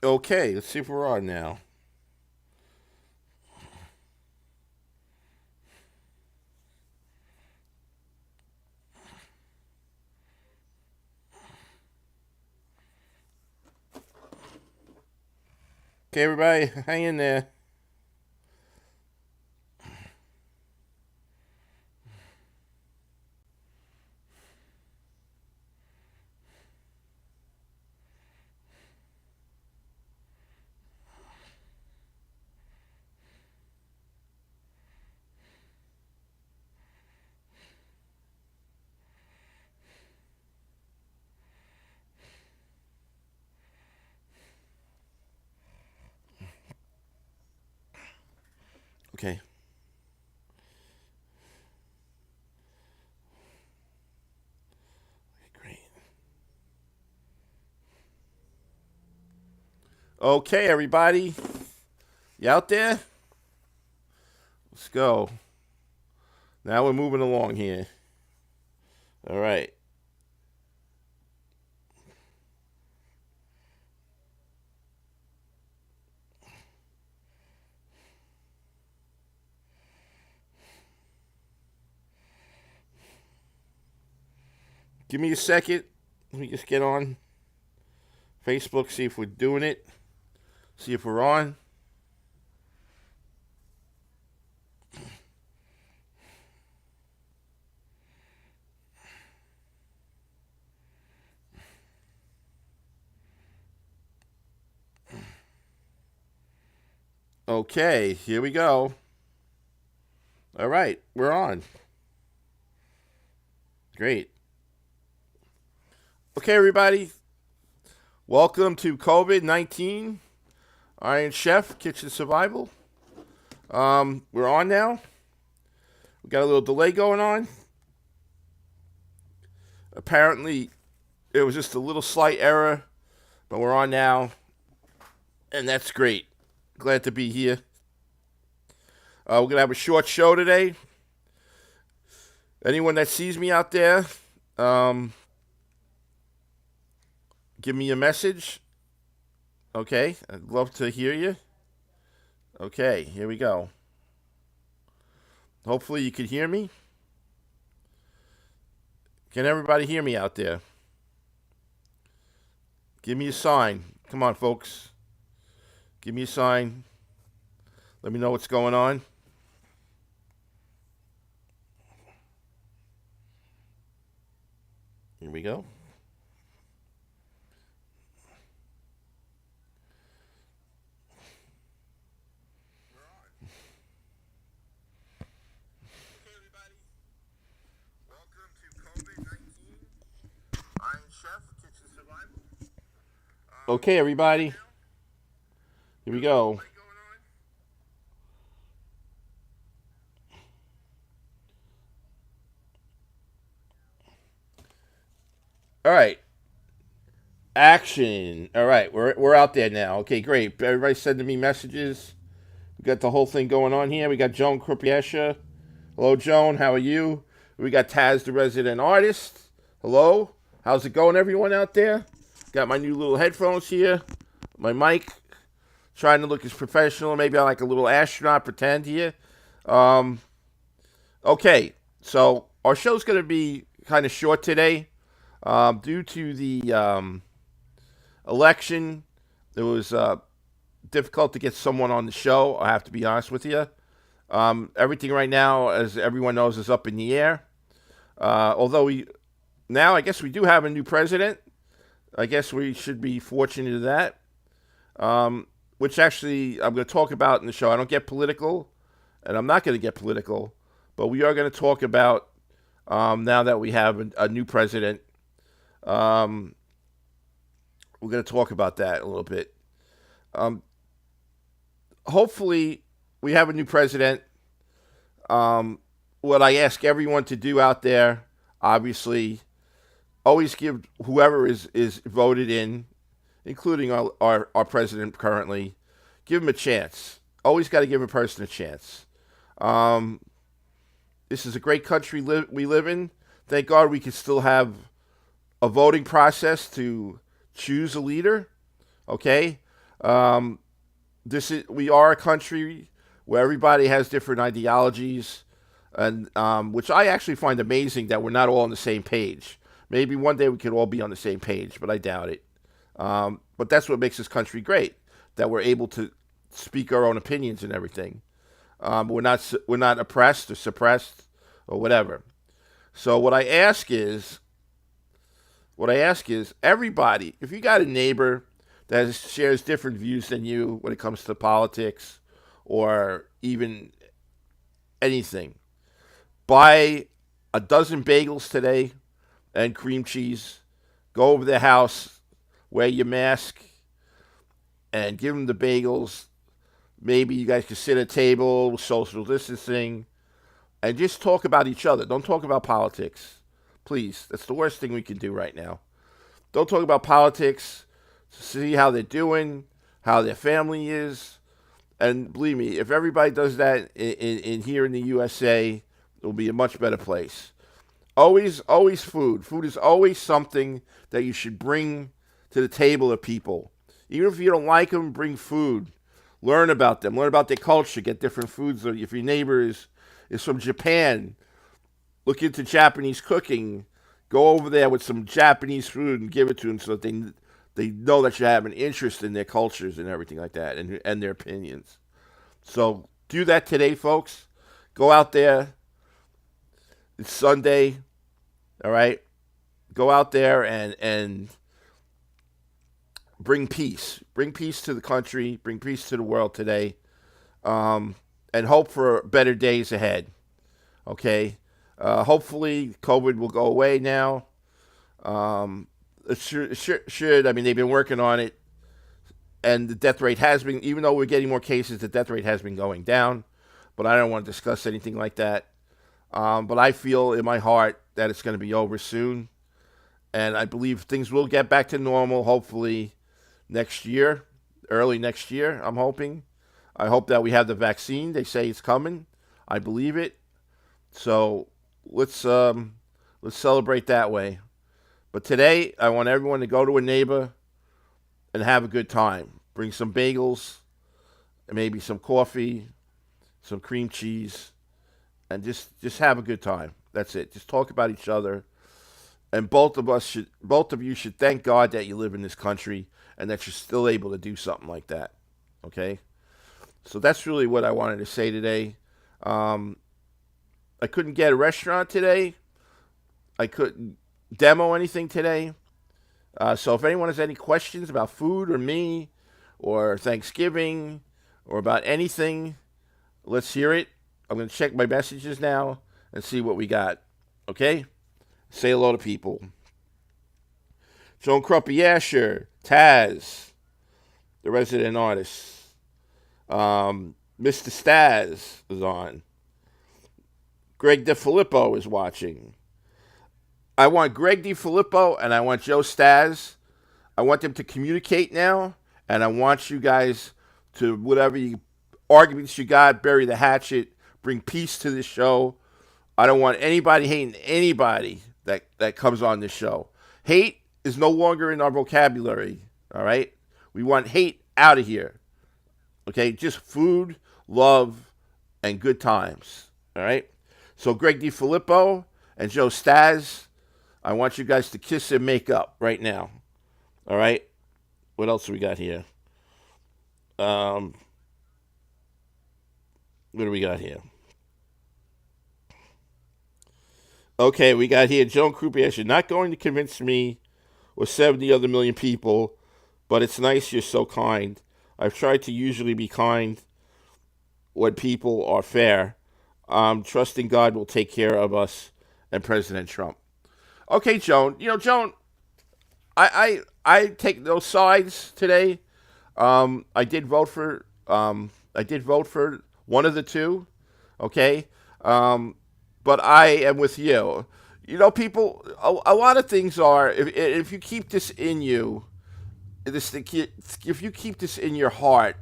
Okay, let's see if we're on now. Okay, everybody, hang in there. Okay. Great. Okay, everybody, you out there? Let's go. Now we're moving along here. All right. Give me a second. Let me just get on Facebook, see if we're doing it, see if we're on. Okay, here we go. All right, we're on. Great. Okay, everybody, welcome to COVID-19 Iron Chef Kitchen Survival. We're on now. We got a little delay going on. Apparently, it was just a little slight error, but we're on now, and that's great. Glad to be here. We're going to have a short show today. Anyone that sees me out there, give me a message. Okay, I'd love to hear you. Okay, here we go. Hopefully you can hear me. Can everybody hear me out there? Give me a sign. Come on, folks. Give me a sign. Let me know what's going on. Here we go. Okay, everybody. Here we go. All right. Action. All right, we're out there now. Okay, great. Everybody's sending me messages. We got the whole thing going on here. We got Joan Krupiesha. Hello, Joan. How are you? We got Taz, the resident artist. Hello. How's it going, everyone out there? Got my new little headphones here. My mic. Trying to look as professional. Maybe I like a little astronaut pretend here. Um, okay, so our show's going to be kind of short today. Due to the election, it was difficult to get someone on the show. I have to be honest with you. Everything right now, as everyone knows, is up in the air. Although I guess we do have a new president. I guess we should be fortunate of that. Which actually I'm going to talk about in the show. I don't get political, and I'm not going to get political, but we are going to talk about now that we have a new president. We're going to talk about that a little bit. Hopefully, we have a new president. What I ask everyone to do out there, obviously, always give whoever is voted in, including our president currently, give him a chance. Always got to give a person a chance. This is a great country we live in. Thank God we can still have a voting process to choose a leader. Okay? Um, we are a country where everybody has different ideologies, and which I actually find amazing that we're not all on the same page. Maybe one day we could all be on the same page, but I doubt it. But that's what makes this country great, that we're able to speak our own opinions and everything. We're not oppressed or suppressed or whatever. So what I ask is everybody, if you got a neighbor that shares different views than you when it comes to politics or even anything, buy a dozen bagels today and cream cheese. Go over their house, wear your mask, and give them the bagels. Maybe you guys can sit at a table, social distancing, and just talk about each other. Don't talk about politics. Please. That's the worst thing we can do right now. Don't talk about politics. See how they're doing, how their family is. And believe me, if everybody does that in here in the USA, it will be a much better place. Always food. Food is always something that you should bring to the table of people. Even if you don't like them, bring food. Learn about them. Learn about their culture. Get different foods. If your neighbor is from Japan, look into Japanese cooking. Go over there with some Japanese food and give it to them so that they know that you have an interest in their cultures and everything like that, and their opinions. So do that today, folks. Go out there. It's Sunday. All right? Go out there and bring peace. Bring peace to the country. Bring peace to the world today. And hope for better days ahead. Okay? Hopefully, COVID will go away now. It should. I mean, they've been working on it. And the death rate has been, even though we're getting more cases, the death rate has been going down. But I don't want to discuss anything like that. But I feel in my heart that it's going to be over soon. And I believe things will get back to normal, hopefully, next year, early next year, I'm hoping. I hope that we have the vaccine. They say it's coming. I believe it. So let's celebrate that way. But today, I want everyone to go to a neighbor and have a good time. Bring some bagels, and maybe some coffee, some cream cheese, and just have a good time. That's it. Just talk about each other. And both of you should thank God that you live in this country and that you're still able to do something like that. Okay? So that's really what I wanted to say today. I couldn't get a restaurant today. I couldn't demo anything today. So if anyone has any questions about food or me or Thanksgiving or about anything, let's hear it. I'm going to check my messages now and see what we got. Okay? Say hello to people. Joan Cruppy Asher, Taz, the resident artist. Mr. Staz is on. Greg DeFilippo is watching. I want Greg DeFilippo and I want Joe Staz. I want them to communicate now, and I want you guys to, whatever arguments you got, bury the hatchet, bring peace to the show. I don't want anybody hating anybody that comes on this show. Hate is no longer in our vocabulary, all right? We want hate out of here, okay? Just food, love, and good times, all right? So Greg DeFilippo and Joe Staz, I want you guys to kiss and make up right now, all right? What else do we got here? What do we got here? Okay, we got here Joan Croupier. You're not going to convince me or 70 other million people, but it's nice you're so kind. I've tried to usually be kind when people are fair. Trusting God will take care of us and President Trump. Okay, Joan. Joan, I take those sides today. I did vote for one of the two. Okay. But I am with you. People, a lot of things are, if you keep this in you, if you keep this in your heart,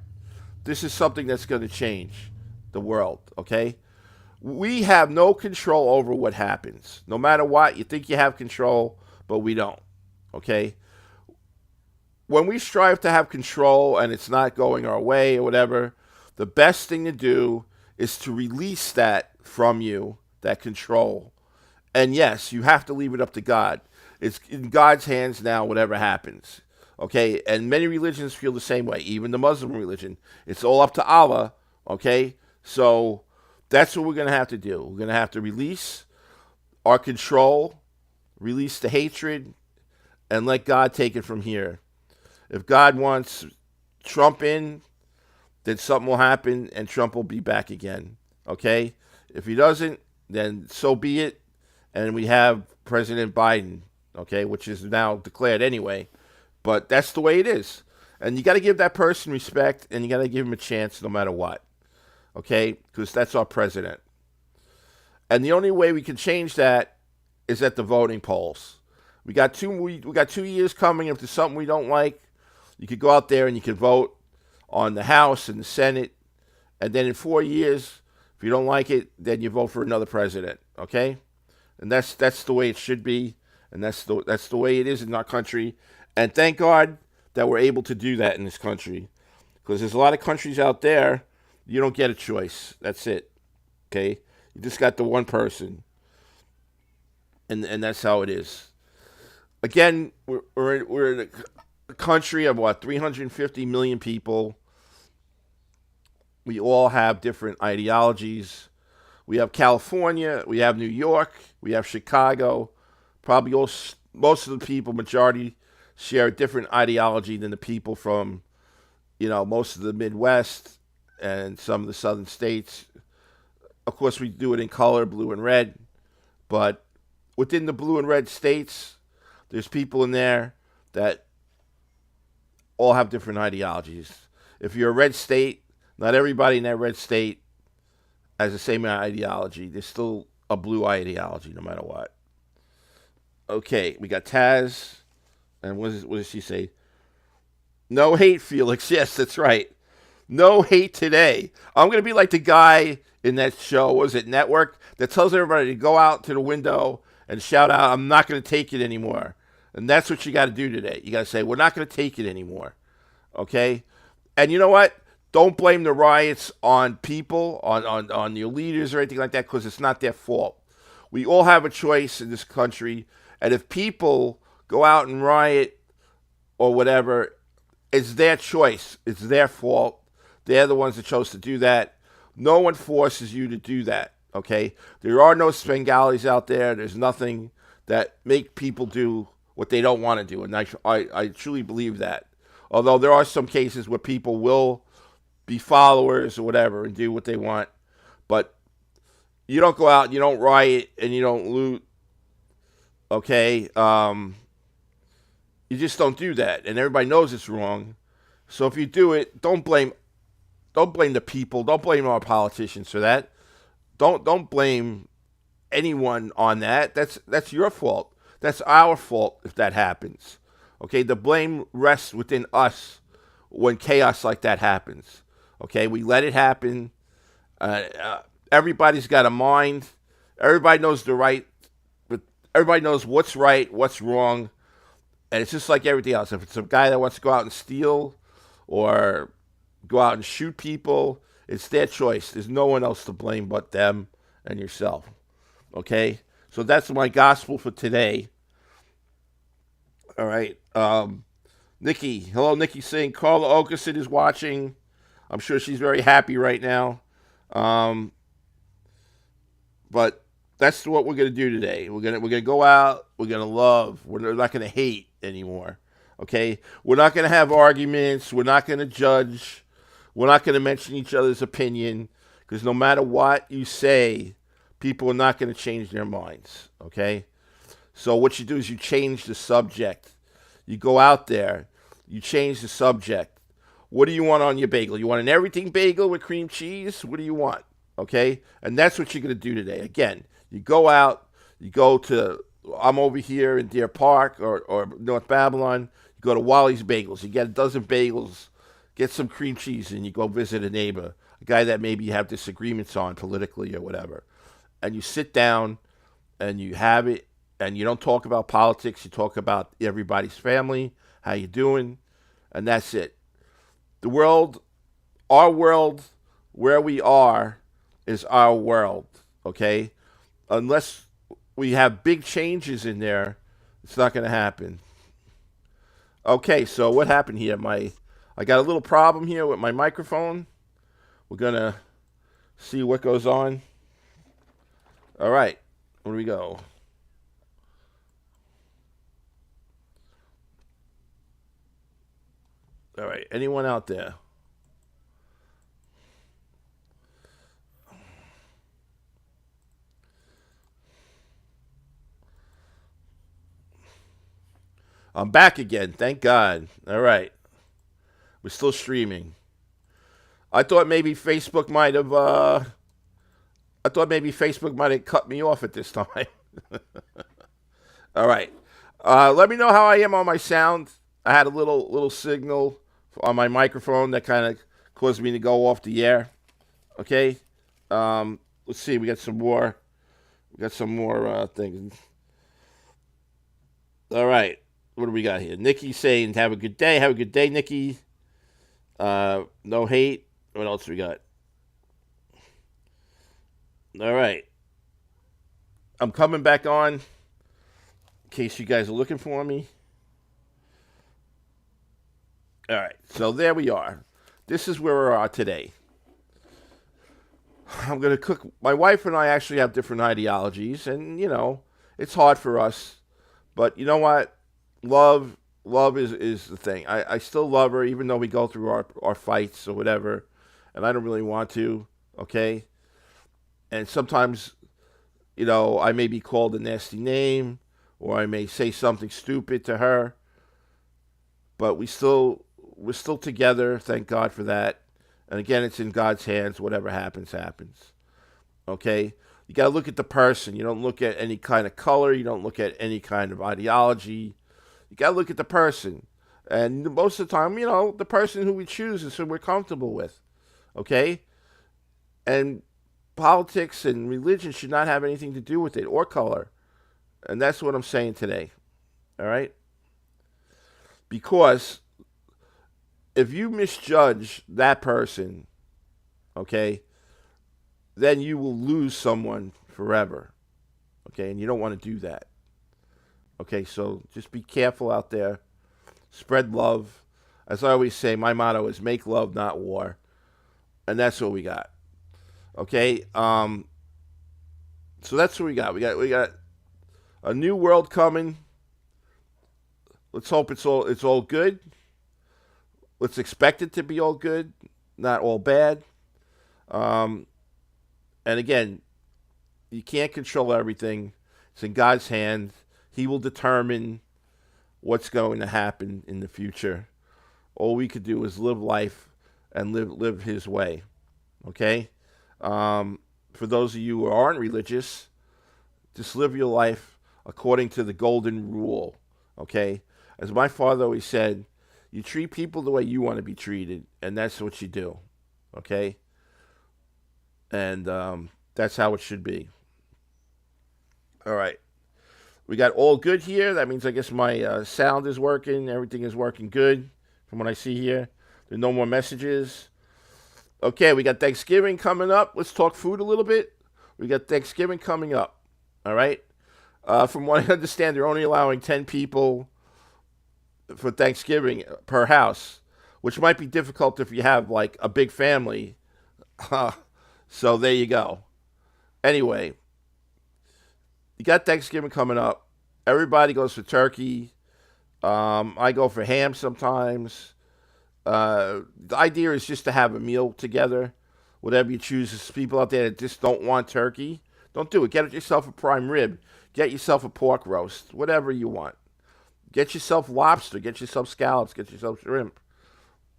this is something that's going to change the world, okay? We have no control over what happens. No matter what, you think you have control, but we don't, okay? when we strive to have control and it's not going our way or whatever, the best thing to do is to release that from you, that control. And yes, you have to leave it up to God. It's in God's hands now, whatever happens. Okay? And many religions feel the same way, even the Muslim religion. It's all up to Allah. Okay? So that's what we're going to have to do. We're going to have to release our control, release the hatred, and let God take it from here. If God wants Trump in, then something will happen and Trump will be back again. Okay? If he doesn't, then so be it. And we have President Biden, okay, which is now declared anyway. But that's the way it is. And you got to give that person respect, and you got to give him a chance no matter what. Okay? Because that's our president. And the only way we can change that is at the voting polls. We got 2 years coming. If there's something we don't like, you could go out there and you could vote on the House and the Senate. And then in 4 years, if you don't like it, then you vote for another president. Okay? And that's the way it should be, and that's the way it is in our country. And thank God that we're able to do that in this country, because there's a lot of countries out there you don't get a choice. That's it. Okay, you just got the one person, and that's how it is. Again, we're in a country of 350 million people. We all have different ideologies. We have California, we have New York, we have Chicago. Probably most of the people, majority, share a different ideology than the people from, most of the Midwest and some of the southern states. Of course, we do it in color, blue and red. But within the blue and red states, there's people in there that all have different ideologies. If you're a red state, not everybody in that red state has the same ideology. There's still a blue ideology no matter what. Okay, we got Taz. And what does she say? No hate, Felix. Yes, that's right. No hate today. I'm going to be like the guy in that show, what was it, Network, that tells everybody to go out to the window and shout out, I'm not going to take it anymore. And that's what you got to do today. You got to say, we're not going to take it anymore. Okay? And you know what? Don't blame the riots on people, on your leaders or anything like that, because it's not their fault. We all have a choice in this country, and if people go out and riot or whatever, it's their choice. It's their fault. They're the ones that chose to do that. No one forces you to do that, okay? There are no Svengalis out there. There's nothing that make people do what they don't want to do, and I truly believe that. Although there are some cases where people will be followers or whatever and do what they want. But you don't go out, you don't riot, and you don't loot. Okay? You just don't do that. And everybody knows it's wrong. So if you do it, don't blame the people. Don't blame our politicians for that. Don't blame anyone on that. That's your fault. That's our fault if that happens. Okay? The blame rests within us when chaos like that happens. Okay, we let it happen. Everybody's got a mind. Everybody knows but everybody knows what's right, what's wrong, and it's just like everything else. If it's a guy that wants to go out and steal or go out and shoot people, it's their choice. There's no one else to blame but them and yourself. Okay, so that's my gospel for today. All right, Nikki. Hello, Nikki saying Carla Okerson is watching. I'm sure she's very happy right now. But that's what we're going to do today. We're going to go out. We're going to love. We're not going to hate anymore. Okay? We're not going to have arguments. We're not going to judge. We're not going to mention each other's opinion. Because no matter what you say, people are not going to change their minds. Okay? So what you do is you change the subject. You go out there. You change the subject. What do you want on your bagel? You want an everything bagel with cream cheese? What do you want? Okay? And that's what you're going to do today. Again, you go out, you go to, I'm over here in Deer Park or North Babylon, you go to Wally's Bagels, you get a dozen bagels, get some cream cheese, and you go visit a neighbor, a guy that maybe you have disagreements on politically or whatever. And you sit down and you have it, and you don't talk about politics, you talk about everybody's family, how you doing, and that's it. The world, our world, where we are, is our world. Okay, unless we have big changes in there, it's not going to happen. Okay, so what happened here? I got a little problem here with my microphone. We're gonna see what goes on. All right, where do we go? All right, anyone out there? I'm back again. Thank God. All right, we're still streaming. I thought maybe Facebook might have. I thought maybe Facebook might have cut me off at this time. All right. Let me know how I am on my sound. I had a little signal on my microphone that kind of caused me to go off the air. Okay. Let's see. We got some more. We got some more things. All right. What do we got here? Nikki saying, "Have a good day. Have a good day, Nikki." No hate. What else we got? All right. I'm coming back on in case you guys are looking for me. All right. So there we are. This is where we are today. I'm going to cook. My wife and I actually have different ideologies, and, it's hard for us. But you know what? Love is the thing. I still love her, even though we go through our fights or whatever, and I don't really want to, okay? And sometimes, I may be called a nasty name, or I may say something stupid to her, but we're still together. Thank God for that. And again, it's in God's hands. Whatever happens, happens. Okay? You got to look at the person. You don't look at any kind of color. You don't look at any kind of ideology. You got to look at the person. And most of the time, the person who we choose is who we're comfortable with. Okay? And politics and religion should not have anything to do with it, or color. And that's what I'm saying today. All right? Because if you misjudge that person, okay, then you will lose someone forever. Okay? And you don't want to do that. Okay? So just be careful out there. Spread love. As I always say, my motto is make love, not war. And that's what we got. Okay? So that's what we got. We got a new world coming. Let's hope it's all good. Let's expect it to be all good, not all bad. And again, you can't control everything. It's in God's hands. He will determine what's going to happen in the future. All we could do is live life and live His way. Okay? For those of you who aren't religious, just live your life according to the golden rule. Okay? As my father always said, you treat people the way you want to be treated, and that's what you do. Okay? And that's how it should be. All right. We got all good here. That means I guess my sound is working. Everything is working good from what I see here. There are no more messages. Okay, we got Thanksgiving coming up. Let's talk food a little bit. We got Thanksgiving coming up. All right? From what I understand, they're only allowing 10 people for Thanksgiving per house, which might be difficult if you have, like, a big family. So there you go. Anyway, you got Thanksgiving coming up. Everybody goes for turkey. I go for ham sometimes. The idea is just to have a meal together. Whatever you choose. There's people out there that just don't want turkey. Don't do it. Get yourself a prime rib. Get yourself a pork roast. Whatever you want. Get yourself lobster. Get yourself scallops. Get yourself shrimp.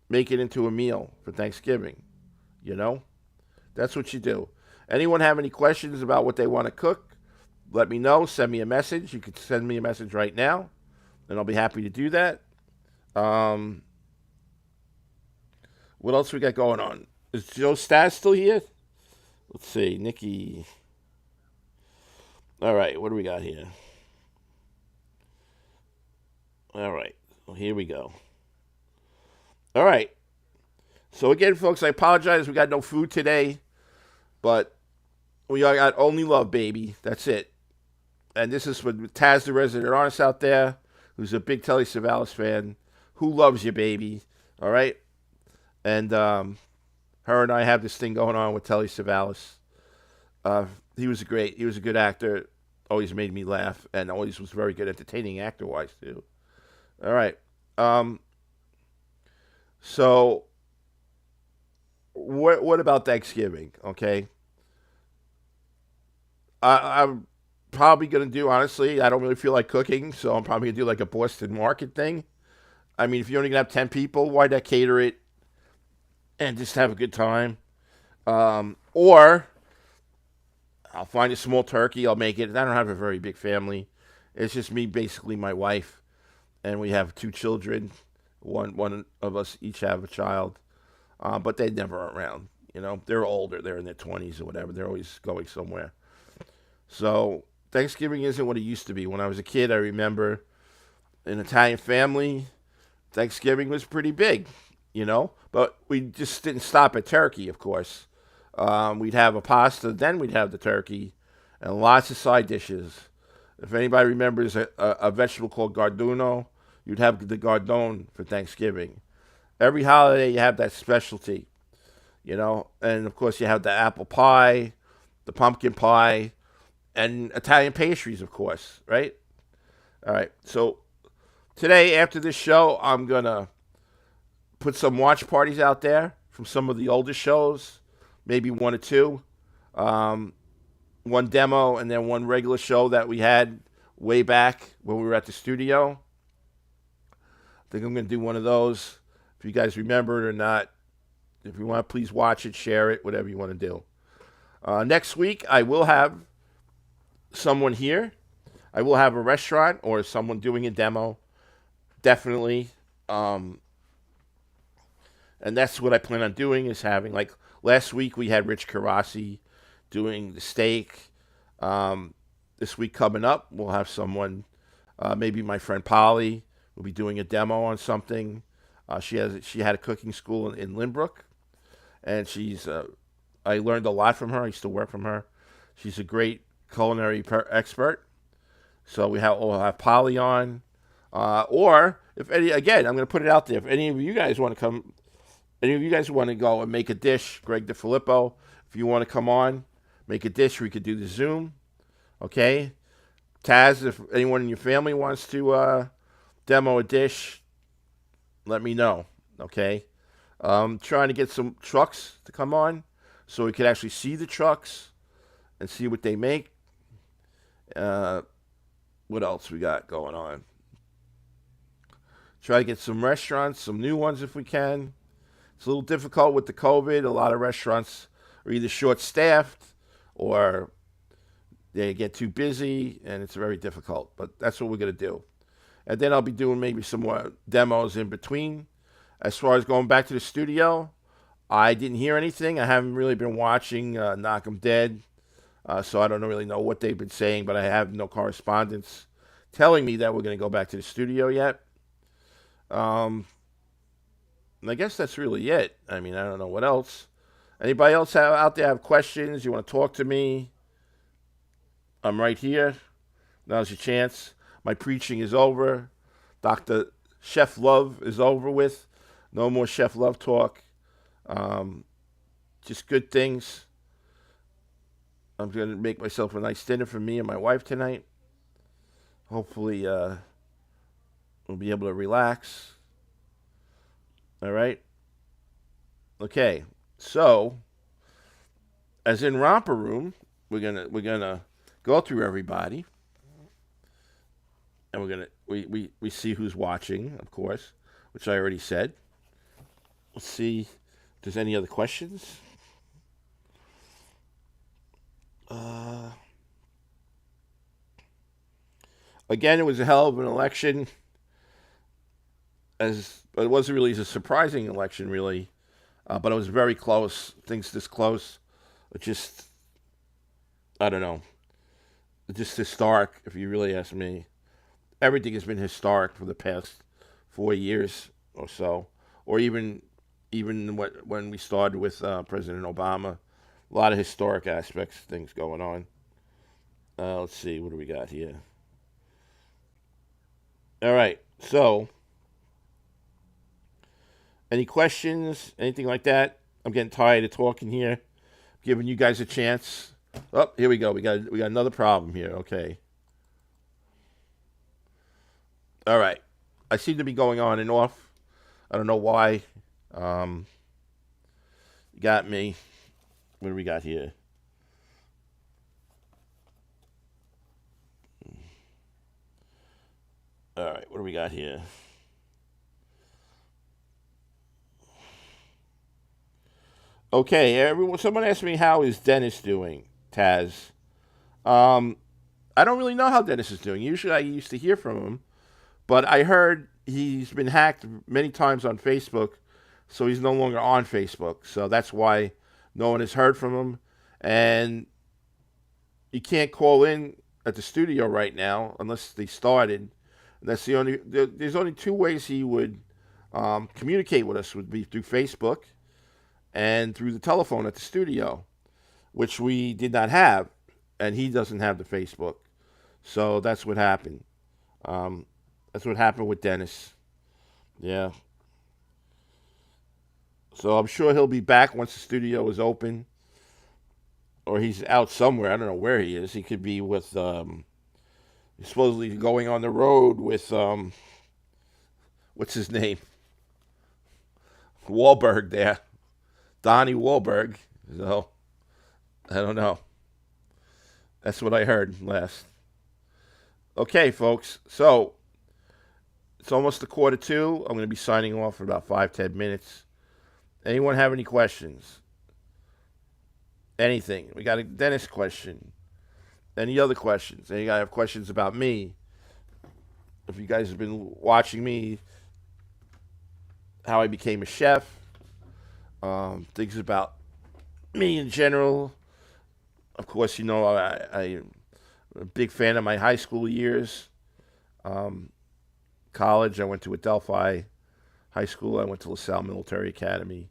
Make it into a meal for Thanksgiving. That's what you do. Anyone have any questions about what they want to cook? Let me know. Send me a message. You can send me a message right now, and I'll be happy to do that. What else we got going on? Is Joe Stas still here? Let's see. Nikki. All right. What do we got here? All right. Well, here we go. All right. So again, folks, I apologize. We got no food today, but we got Only Love, baby. That's it. And this is for Taz, the resident artist out there, who's a big Telly Savalas fan, who loves you, baby. All right? And her and I have this thing going on with Telly Savalas. He was a good actor. Always made me laugh, and always was very good, entertaining actor-wise, too. All right. So, what about Thanksgiving, okay? I'm probably going to do, honestly, I don't really feel like cooking, so I'm probably going to do like a Boston Market thing. I mean, if you're only going to have 10 people, why not cater it and just have a good time? Or I'll find a small turkey, I'll make it. I don't have a very big family. It's just me, basically my wife, and we have 2 children. One of us each have a child, but they never are around. You know, they're older. They're in their 20s or whatever. They're always going somewhere. So Thanksgiving isn't what it used to be. When I was a kid, I remember an Italian family, Thanksgiving was pretty big, you know. But we just didn't stop at turkey, of course. We'd have a pasta, then we'd have the turkey, and lots of side dishes. If anybody remembers a vegetable called garduno, you'd have the gardone for Thanksgiving. Every holiday you have that specialty, you know. And, of course, you have the apple pie, the pumpkin pie, and Italian pastries, of course, right? All right, so today, after this show, I'm going to put some watch parties out there from some of the older shows, maybe 1 or 2. One demo and then one regular show that we had way back when we were at the studio. I think I'm going to do one of those. If you guys remember it or not, if you want to, please watch it, share it, whatever you want to do. Next week, I will have someone here. I will have a restaurant or someone doing a demo. Definitely. And that's what I plan on doing, is having, like, last week we had Rich Carassi doing the steak. This week coming up, we'll have someone, maybe my friend Polly, will be doing a demo on something. She had a cooking school in Lynbrook, and I learned a lot from her. I used to work from her. She's a great culinary expert. So we'll have Polly on, or if any, again, I'm going to put it out there. If any of you guys want to come, any of you guys want to go and make a dish, Greg DeFilippo, if you want to come on, make a dish, we could do the Zoom. Okay, Taz, if anyone in your family wants to demo a dish, let me know. Okay, trying to get some trucks to come on so we could actually see the trucks and see what they make. What else we got going on? Try to get some restaurants, some new ones if we can. It's a little difficult with the COVID. A lot of restaurants are either short-staffed or they get too busy, and it's very difficult. But that's what we're going to do. And then I'll be doing maybe some more demos in between. As far as going back to the studio, I didn't hear anything. I haven't really been watching Knock 'em Dead, so I don't really know what they've been saying, but I have no correspondence telling me that we're going to go back to the studio yet. I guess that's really it. I mean, I don't know what else. Anybody else out there have questions? You want to talk to me? I'm right here. Now's your chance. My preaching is over. Dr. Chef Love is over with. No more Chef Love talk. Just good things. I'm going to make myself a nice dinner for me and my wife tonight. Hopefully, we'll be able to relax. All right? Okay. So, as in Romper Room, we're gonna go through everybody. And we see who's watching, of course, which I already said. Let's see if there's any other questions. Again, it was a hell of an election. But it wasn't really a surprising election, really. But it was very close. Things this close. It just, I don't know. Just historic, if you really ask me. Everything has been historic for the past 4 years or so. or even when we started with President Obama. A lot of historic aspects, things going on. Let's see, what do we got here? All right, so any questions, anything like that? I'm getting tired of talking here, giving you guys a chance. Oh, here we go. We got another problem here. Okay. All right. I seem to be going on and off. I don't know why. Um, got me. What do we got here? All right. What do we got here? Okay. Everyone. Someone asked me how is Dennis doing, Taz. Um, I don't really know how Dennis is doing. Usually, I used to hear from him, but I heard he's been hacked many times on Facebook, so he's no longer on Facebook. So that's why no one has heard from him, and you can't call in at the studio right now unless they started. That's the only. There's only two ways he would communicate with us would be through Facebook and through the telephone at the studio, which we did not have, and he doesn't have the Facebook. So that's what happened. Um, that's what happened with Dennis. Yeah. So I'm sure he'll be back once the studio is open, or he's out somewhere. I don't know where he is. He could be with. He's supposedly going on the road with what's his name? Wahlberg there, Donnie Wahlberg. So I don't know. That's what I heard last. Okay, folks. So it's almost a 1:45. I'm going to be signing off in about 5-10 minutes. Anyone have any questions? Anything? We got a Dennis question. Any other questions? Any guy have questions about me? If you guys have been watching me, how I became a chef, things about me in general. Of course, you know I'm a big fan of my high school years. College, I went to Adelphi High School. I went to LaSalle Military Academy.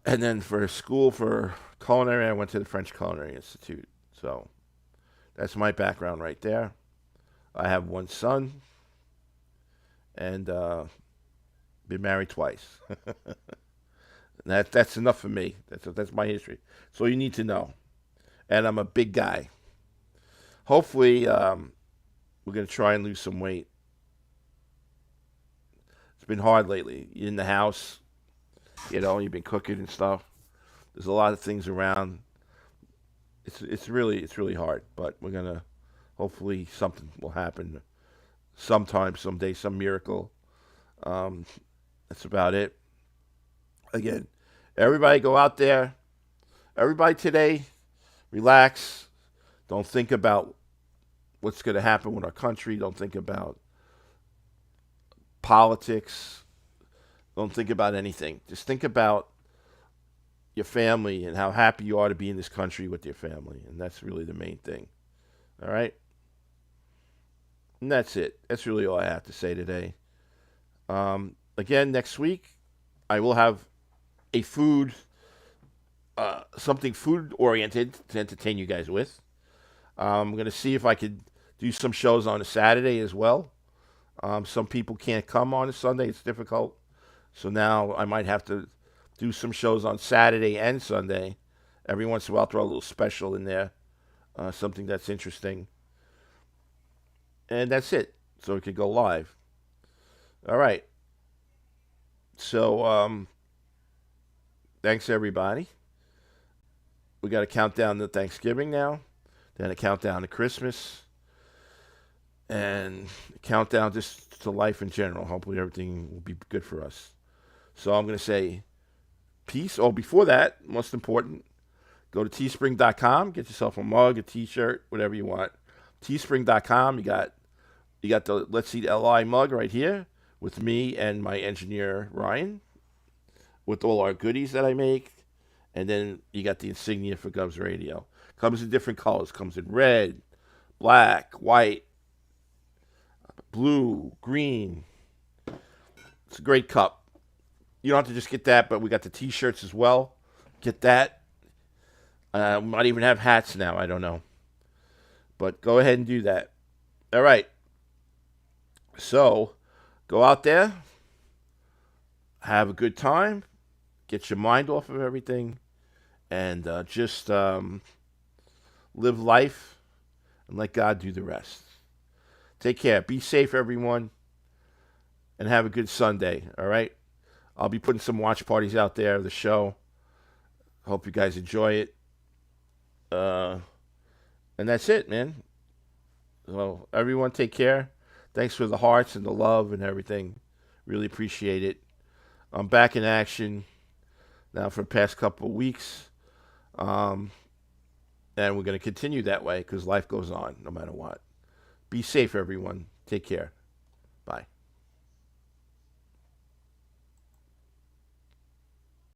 And then for school for culinary, I went to the French Culinary Institute. So that's my background right there. I have one son and been married twice. That's enough for me. That's my history. So you need to know. And I'm a big guy. Hopefully, we're going to try and lose some weight. It's been hard lately. You're in the house, you've been cooking and stuff. There's a lot of things around. It's really hard, but we're gonna hopefully something will happen sometime, someday, some miracle. That's about it. Again, everybody go out there. Everybody today, relax. Don't think about what's going to happen with our country. Don't think about politics. Don't think about anything. Just think about your family and how happy you are to be in this country with your family. And that's really the main thing. All right? And that's it. That's really all I have to say today. Again, next week, I will have a something food oriented to entertain you guys with. I'm going to see if I could do some shows on a Saturday as well. Some people can't come on a Sunday. It's difficult. So now I might have to do some shows on Saturday and Sunday. Every once in a while, I'll throw a little special in there. Something that's interesting. And that's it. So it could go live. All right. So, thanks everybody. We got a countdown to Thanksgiving now. Then a countdown to Christmas. And a countdown just to life in general. Hopefully everything will be good for us. So I'm going to say peace. Oh, before that, most important, go to teespring.com. Get yourself a mug, a t-shirt, whatever you want. Teespring.com. You got the Let's Eat LI mug right here with me and my engineer, Ryan, with all our goodies that I make. And then you got the insignia for Govsradio. Comes in different colors. Comes in red, black, white, blue, green. It's a great cup. You don't have to just get that, but we got the T-shirts as well. Get that. We might even have hats now. I don't know. But go ahead and do that. All right. So go out there. Have a good time. Get your mind off of everything. And just live life and let God do the rest. Take care. Be safe, everyone. And have a good Sunday. All right? I'll be putting some watch parties out there of the show. Hope you guys enjoy it. And that's it, man. So everyone take care. Thanks for the hearts and the love and everything. Really appreciate it. I'm back in action now for the past couple of weeks. And we're going to continue that way because life goes on no matter what. Be safe, everyone. Take care. Bye.